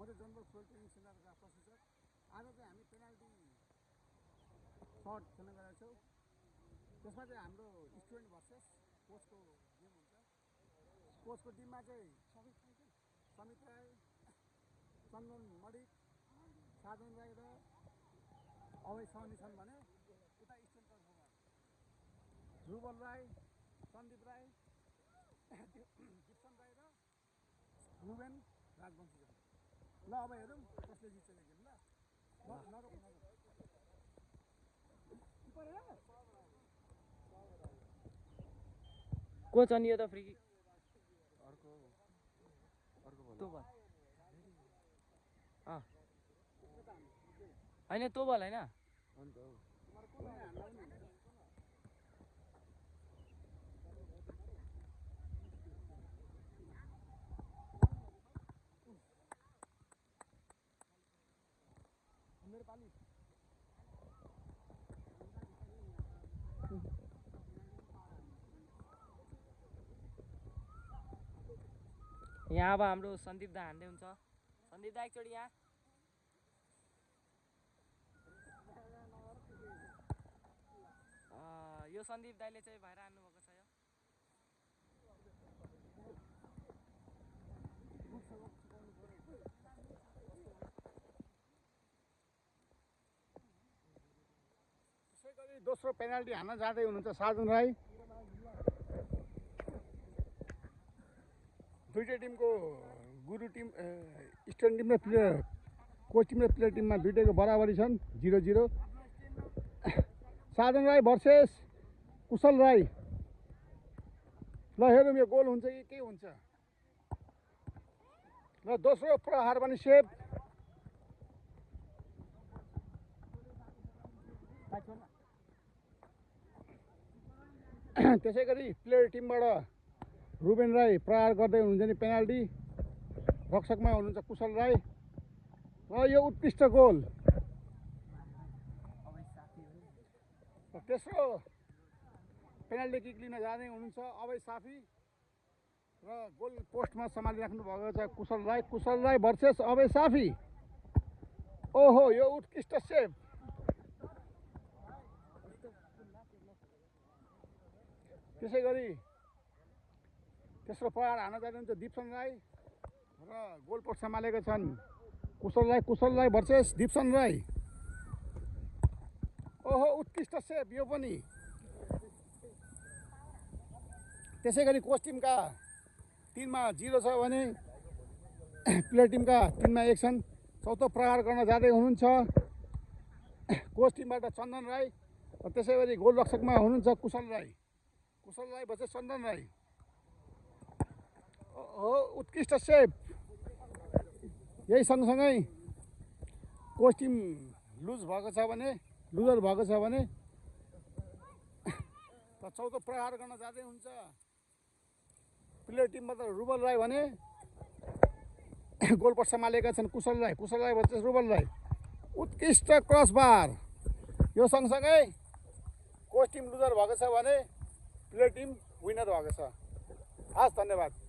म चाहिँ जनरल फुल ट्रेनिङ सेन्टरका प्रशिक्षक। आज चाहिँ हामी पेनाल्टी सर्ट खेल्न गएका छौँ। त्यसमा चाहिँ हाम्रो स्टुडेन्ट भर्सेस कोचको गेम हुन्छ। कोचको टिममा चाहिँ समित राई, चन्दन मडिक, साधन राई र अभय सहनी छन् भने उता स्टुडेन्ट तर्फमा ध्रुवल राई, सन्दीप राई, दिप्सन राई र रुबेन राजवंशी छन्। ल अब हेरौँ कसले जित्छ यो गेम। ल नरोक कोच अनि यो त फ्री अर्को बल होइन त्यो बल होइन मेरो पाली यहाँ अब हाम्रो सन्दीप दा हान्दै हुन्छ। सन्दीप दा एकचोटि यहाँ यो सन्दीप दाइले चाहिँ बाहिर हान्नुभएको छ। यो त्यसै गरी दोस्रो पेनाल्टी हान्न जाँदै हुनुहुन्छ साधन राई। दुईटै टिमको गुरु टिम स्टुडेन्ट टिम र प्लेयर कोच टिम र प्लेयर टिममा दुईटैको बराबरी छन् 0-0। साधन राई भर्सेस कुशल राई। ल हेरौँ यो गोल हुन्छ कि के हुन्छ। ल दोस्रो प्रहार पनि सेभ। त्यसै गरी प्लेयर टिमबाट रुबेन राई प्रहार गर्दै हुनुहुन्छ नि पेनाल्टी। रक्षकमा हुनुहुन्छ कुशल राई र यो उत्कृष्ट गोल। तेस्रो पेनाल्टी किक लिन जाँदै हुनुहुन्छ अभय साफी र गोल पोस्टमा सम्हालिराख्नु भएको छ कुशल राई। कुशल राई भर्सेस अभय साफी। ओहो यो उत्कृष्ट सेभ। त्यसै गरी तेस्रो प्रहार हान्न जानुहुन्छ दिप्सन राई र गोल पोस्ट सम्हालेका छन् कुशल राई। कुशल राई भर्सेस दिप्सन राई। ओहो उत्कृष्ट सेभ यो पनि। त्यसै गरी कोच टिमका 3मा 0 छ भने प्लेयर टिमका 3मा 1 छन्। चौथो प्रहार गर्न जाँदै हुनुहुन्छ कोच टिमबाट चन्दन राई र त्यसै गरी गोल रक्षकमा हुनुहुन्छ कुशल राई। कुशल राई भर्सेस चन्दन राई। हो उत्कृष्ट सेभ। यही सँगसँगै कोच टिम लुजर भएको छ भने र चौथो प्रहार गर्न जाँदै हुन्छ प्लेयर टिमबाट रुबल राई भने गोल पोस्ट सम्हालेका छन् कुशल राई। कुशल राई भर्सेस रुबल राई। उत्कृष्ट क्रसबार। यो सँगसँगै कोच टिम लुजर भएको छ भने प्लेयर टिम विनर भएको छ। हस् धन्यवाद।